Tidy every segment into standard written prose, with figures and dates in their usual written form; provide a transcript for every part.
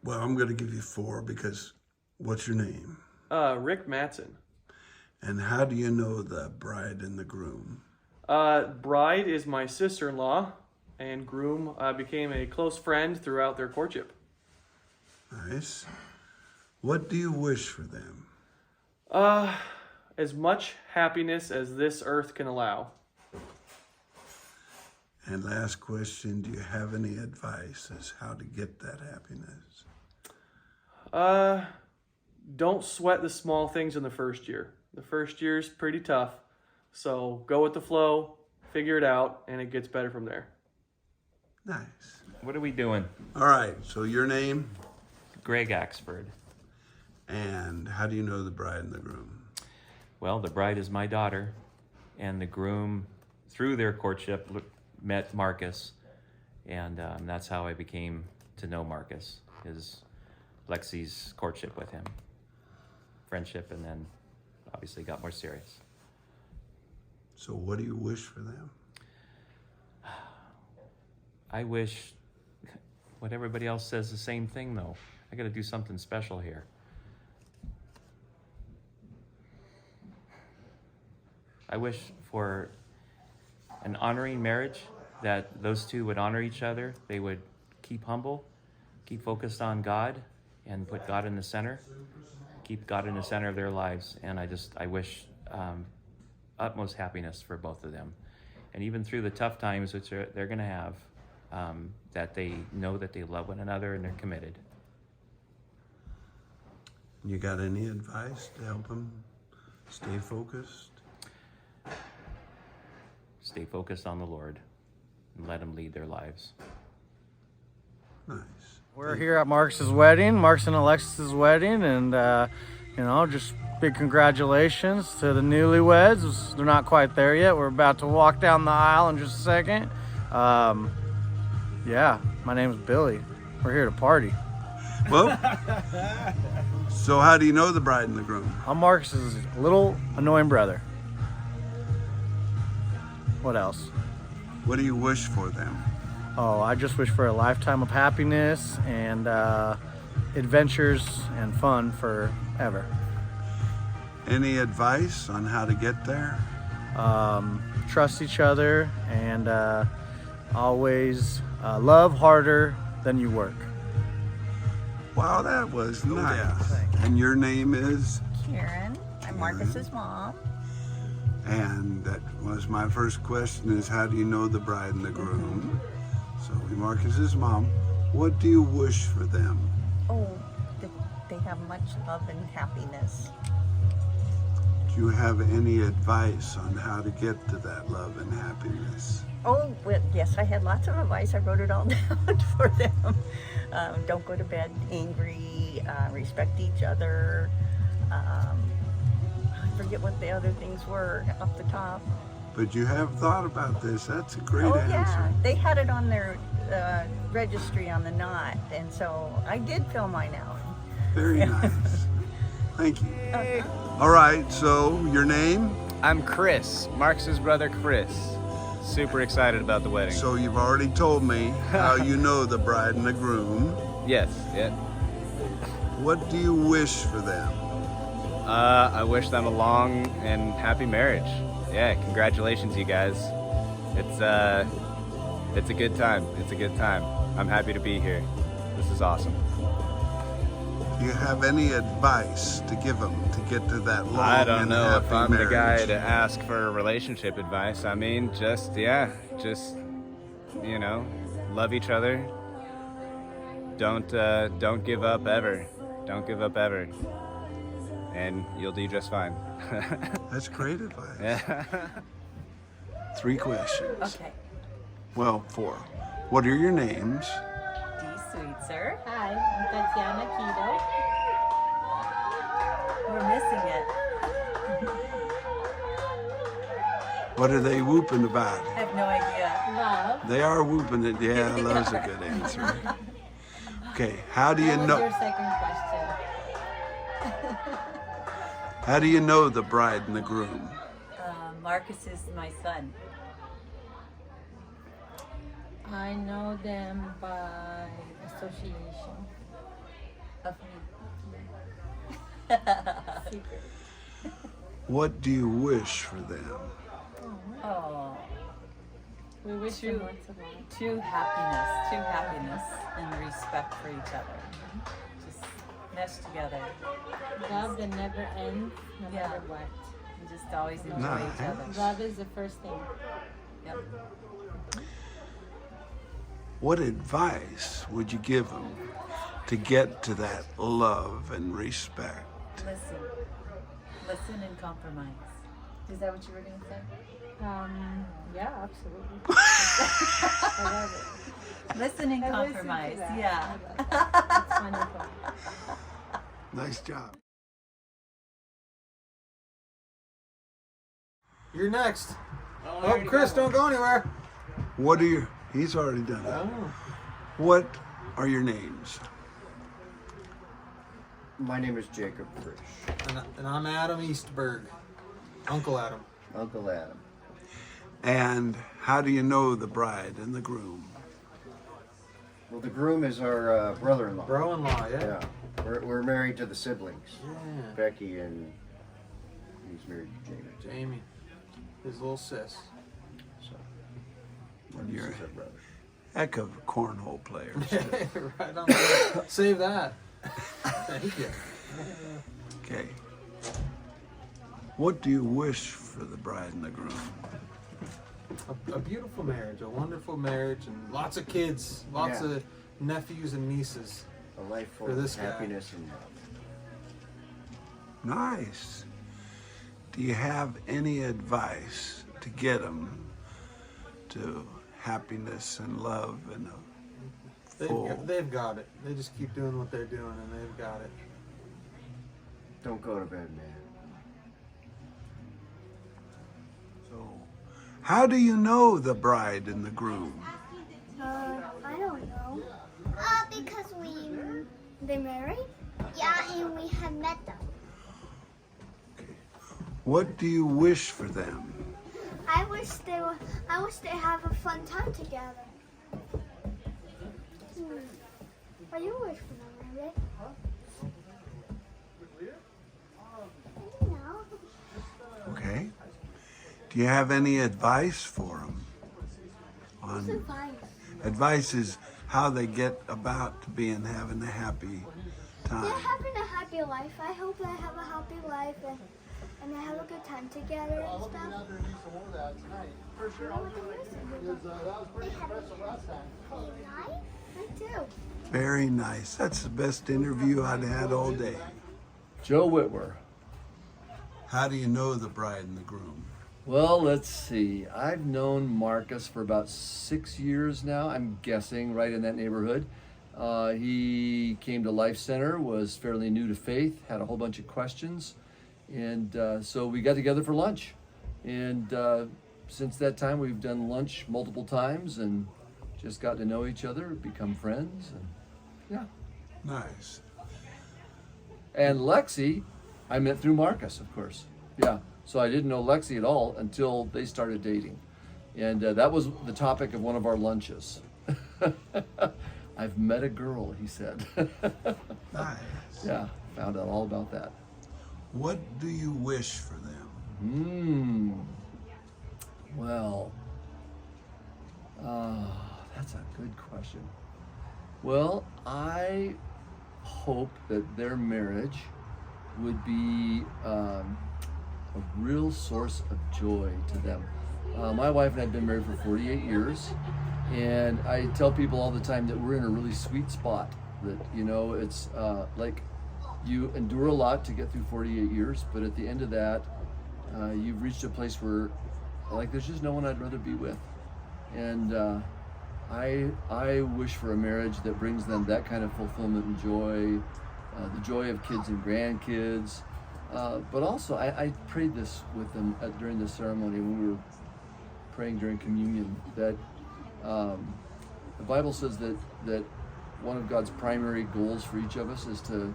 Well, I'm going to give you 4 because what's your name? Rick Matson. And how do you know the bride and the groom? Bride is my sister-in-law, and groom became a close friend throughout their courtship. Nice. What do you wish for them? As much happiness as this earth can allow. And last question, do you have any advice as how to get that happiness? Don't sweat the small things in the first year. The first year is pretty tough, so go with the flow, figure it out, and it gets better from there. Nice. What are we doing? All right, so your name Greg Axford. and how do you know the bride and the groom? Well, the bride is my daughter, and the groom, through their courtship, met Marcus, and that's how I became to know Marcus, is Lexi's courtship with him. Friendship, and then obviously got more serious. So what do you wish for them? I wish what everybody else says the same thing, though. I got to do something special here. I wish for an honoring marriage, that those two would honor each other. They would keep humble, keep focused on God, and put God in the center. Keep God in the center of their lives. And I wish utmost happiness for both of them. And even through the tough times which they're going to have, that they know that they love one another and they're committed. You got any advice to help them stay focused? Stay focused on the Lord and let Him lead their lives. Nice. We're here at Marcus's wedding, Marcus and Alexis's wedding, and just big congratulations to the newlyweds. They're not quite there yet. We're about to walk down the aisle in just a second. My name's Billy. We're here to party. Well, so how do you know the bride and the groom? I'm Marcus's little annoying brother. What else? What do you wish for them? Oh, I just wish for a lifetime of happiness and adventures and fun forever. Any advice on how to get there? Trust each other and always love harder than you work. Wow, that was nice. And your name is? Karen. I'm Marcus's mom. And that was my first question is how do you know the bride and the groom? So Marcus's mom, what do you wish for them? Oh, that they have much love and happiness. Do you have any advice on how to get to that love and happiness? Oh, well, yes, I had lots of advice. I wrote it all down for them. Don't go to bed angry, respect each other. I forget what the other things were off the top. But you have thought about this. That's a great Oh, answer. yeah. They had it on their registry on the knot, and so I did fill mine out. Very nice. Thank you. All right, so your name? I'm Chris, Marcus's brother Chris. Super excited about the wedding. So you've already told me how you know the bride and the groom. Yes, yeah. What do you wish for them? I wish them a long and happy marriage. Yeah, congratulations, you guys. It's a good time. It's a good time. I'm happy to be here. This is awesome. Do you have any advice to give them to get to that long I don't and know if happy I'm marriage? the guy to ask for relationship advice. I mean, just love each other. Don't give up ever. Don't give up ever. And you'll do just fine. That's great advice. Yeah. 3 questions. Okay. Well, 4. What are your names? D. Sweetser. Hi, I'm Tatiana Keto. We're missing it. What are they whooping about? I have no idea. Love. They are whooping it. Yeah, love's a good answer. Okay, how do you What was know? your second question? How do you know the bride and the groom? Marcus is my son. I know them by association. Of me. Secret. What do you wish for them? Oh, We wish True. them lots of love. true happiness and respect for each other. Just mesh together. Love that never ends, no Yeah. matter what. And just always enjoy Nice. each other. Love is the first thing. Yep. What advice would you give them to get to that love and respect? Listen and compromise. Is that what you were gonna say? Yeah, absolutely. I love it. Listen and I listen to compromise. that. Yeah. It's wonderful. Nice job. You're next. Oh, Chris, don't go anywhere. What are your, he's already done it. What are your names? My name is Jacob Frisch, And I'm Adam Eastberg, Uncle Adam. Uncle Adam. And how do you know the bride and the groom? Well, the groom is our brother-in-law. Bro-in-law, yeah. Yeah, we're married to the siblings, Yeah. Becky, and he's married to Jamie. Jamie, his little sis. So, And you're this is our brother. a heck of cornhole players. Right on the Save that. Thank you. Okay. What do you wish for the bride and the groom? A beautiful marriage, a wonderful marriage, and lots of kids, lots Yeah. of nephews and nieces. A life full For of this guy. happiness and love. Nice. Do you have any advice to get them to happiness and love and a full? They've got it. They just keep doing what they're doing, and they've got it. Don't go to bed, man. So, how do you know the bride and the groom? I don't know. Because they married? Yeah, and we have met them. What do you wish for them? I wish they have a fun time together. What do you wish for them, Rick? I don't know. Okay. Do you have any advice for them? What's On advice? advice is how they get about to being having a happy time. They're having a happy life. I hope they have a happy life and they have a good time together and stuff. You know what they have a life? I do. Very nice. That's the best interview I'd had all day. Joe Whitwer. How do you know the bride and the groom? Well, let's see. I've known Marcus for about 6 years now, I'm guessing, right in that neighborhood. He came to Life Center, was fairly new to faith, had a whole bunch of questions, and so we got together for lunch. And since that time, we've done lunch multiple times and just got to know each other, become friends, and yeah. Nice. And Lexi, I met through Marcus, of course. Yeah. So I didn't know Lexi at all until they started dating. And that was the topic of one of our lunches. I've met a girl, he said. Nice. Yeah, found out all about that. What do you wish for them? Well, that's a good question. Well, I hope that their marriage would be a real source of joy to them. My wife and I have been married for 48 years, and I tell people all the time that we're in a really sweet spot. That, you know, it's like you endure a lot to get through 48 years, but at the end of that, you've reached a place where, like, there's just no one I'd rather be with. And I wish for a marriage that brings them that kind of fulfillment and joy, the joy of kids and grandkids. But also, I prayed this with them during the ceremony when we were praying during communion, that the Bible says that one of God's primary goals for each of us is to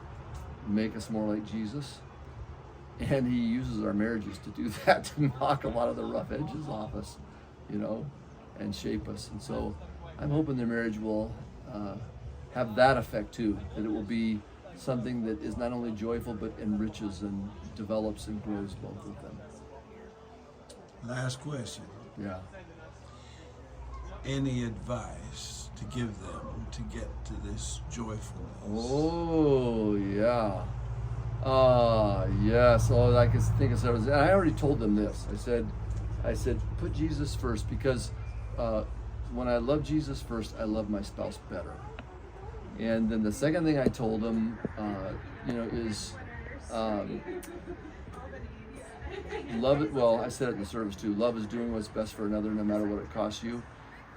make us more like Jesus. And he uses our marriages to do that, to knock a lot of the rough edges off us, you know, and shape us. And so I'm hoping their marriage will have that effect too, that it will be something that is not only joyful but enriches and develops and grows both of them. Last question. Yeah. Any advice to give them to get to this joyfulness? Oh, yeah. Yes. Oh, I can think of several. And I already told them this. I said, put Jesus first, because when I love Jesus first, I love my spouse better. And then the second thing I told them, is love it. Well, I said it in the service too. Love is doing what's best for another, no matter what it costs you.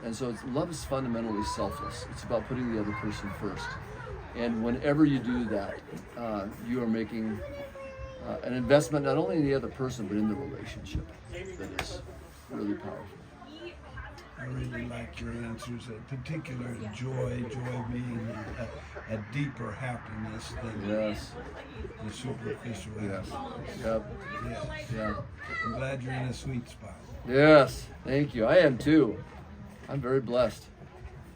And so love is fundamentally selfless. It's about putting the other person first. And whenever you do that, you are making an investment not only in the other person, but in the relationship that is really powerful. I really like your answers, particular joy being a deeper happiness than the superficial Yes. happiness. Yep. Yes. Yeah. I'm glad you're in a sweet spot. Yes. Thank you. I am too. I'm very blessed.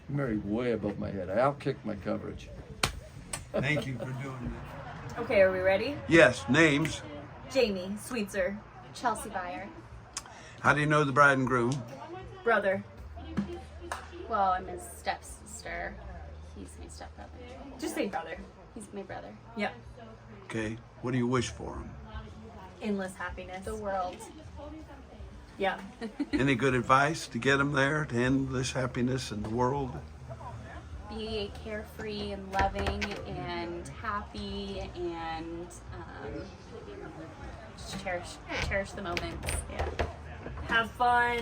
I'm married way above my head. I outkicked my coverage. Thank you for doing that. Okay, are we ready? Yes, names. Jamie, Sweetser, Chelsea Byer. How do you know the bride and groom? brother. Well, I'm his stepsister. He's my stepbrother. Just say brother. He's my brother. Yep. Okay, what do you wish for him? Endless happiness. The world. Yeah. Any good advice to get him there, to endless happiness in the world? Be carefree and loving and happy and just cherish the moments. Yeah. Have fun.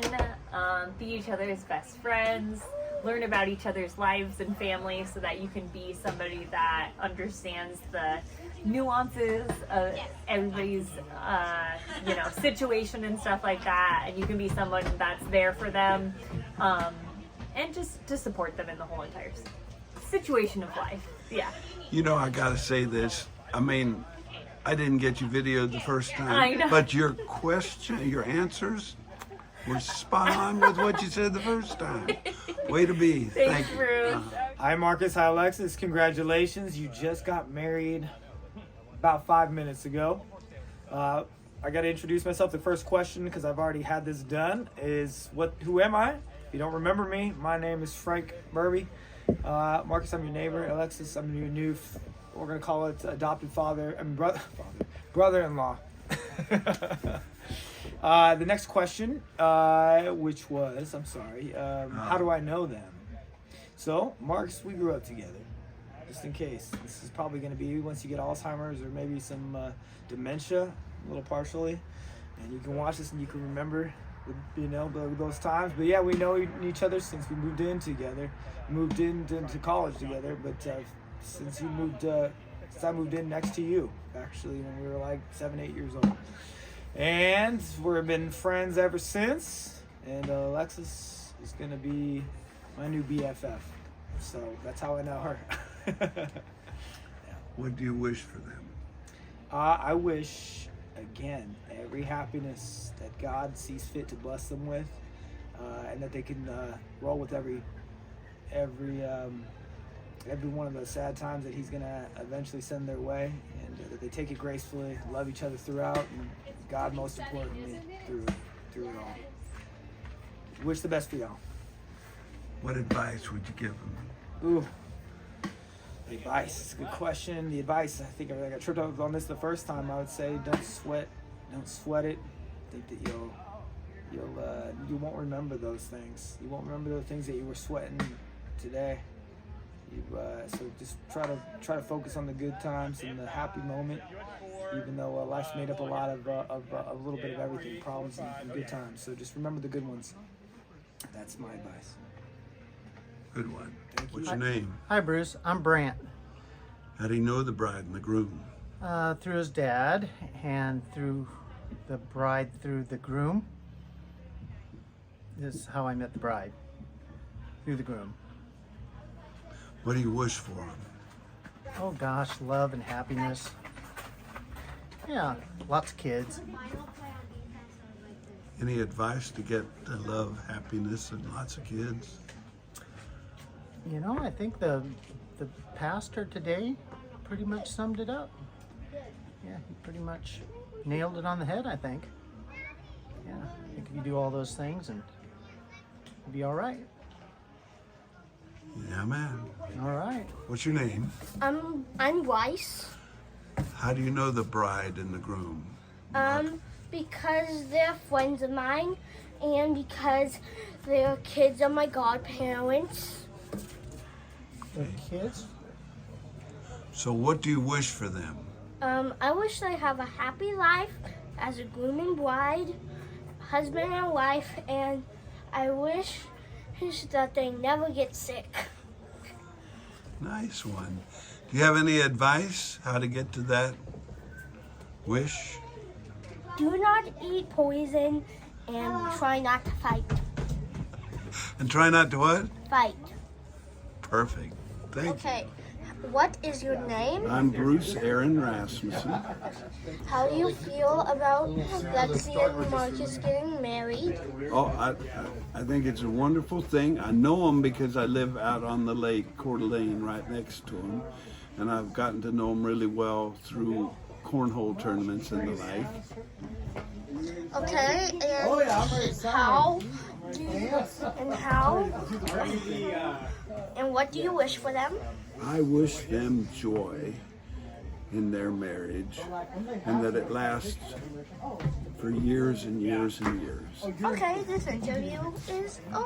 Be each other's best friends. Learn about each other's lives and families so that you can be somebody that understands the nuances of everybody's situation and stuff like that, and you can be someone that's there for them, and just to support them in the whole entire situation of life. Yeah. You know, I gotta say this. I mean, I didn't get you videoed the first time, I know. but your answers were spot on with what you said the first time. Way to be. Thanks, Thank you. Bruce. Hi, Marcus. Hi, Alexis. Congratulations. You just got married about 5 minutes ago. I got to introduce myself. The first question, because I've already had this done, is who am I? If you don't remember me, my name is Frank Burby. Marcus, I'm your neighbor. Alexis, I'm your new, we're going to call it adopted brother-in-law. The next question, which was, how do I know them? So, Marcus, we grew up together. Just in case. This is probably going to be once you get Alzheimer's or maybe some dementia, a little partially. And you can watch this and you can remember, those times. But yeah, we know each other since we moved in together. Moved into college together. But since I moved in next to you, actually, when we were like 7-8 years old. And we've been friends ever since. And Alexis is going to be my new BFF. So that's how I know her. What do you wish for them? I wish, again, every happiness that God sees fit to bless them with, and that they can roll with every one of the sad times that He's gonna eventually send their way, and that they take it gracefully, love each other throughout, and God most importantly through it all. Wish the best for y'all. What advice would you give them? Ooh. The advice, it's a good question. The advice, I think I got tripped up on this the first time. I would say don't sweat it. I think that you won't remember those things. You won't remember the things that you were sweating today. So just try to focus on the good times and the happy moment. Even though life's made up a lot of a little bit of everything, problems and good times. So just remember the good ones. That's my advice. Good one. Thank you. What's your name? Hi, Bruce. I'm Brant. How do you know the bride and the groom? Through his dad, and through the bride, through the groom. This is how I met the bride. Through the groom. What do you wish for them? Oh gosh, love and happiness. Yeah, lots of kids. Any advice to get love, happiness, and lots of kids? You know, I think the pastor today pretty much summed it up. Yeah, he pretty much nailed it on the head, I think. Yeah, I think if you do all those things, and you'll be all right. Yeah, man. All right. What's your name? I'm Weiss. How do you know the bride and the groom? Because they're friends of mine, and because they're kids of my godparents. The kids? So what do you wish for them? I wish they have a happy life as a groom and bride, husband and wife, and I wish that they never get sick. Nice one. Do you have any advice how to get to that wish? Do not eat poison and try not to fight. And try not to what? Fight. Perfect. Thank you. Okay, what is your name? I'm Bruce Aaron Rasmussen. How do you feel about Lexi and Marcus getting married? Oh, I think it's a wonderful thing. I know them because I live out on the lake, Coeur d'Alene, right next to them. And I've gotten to know them really well through cornhole tournaments and the like. Okay, and what do you wish for them? I wish them joy in their marriage and that it lasts for years and years and years. Okay, this interview is over.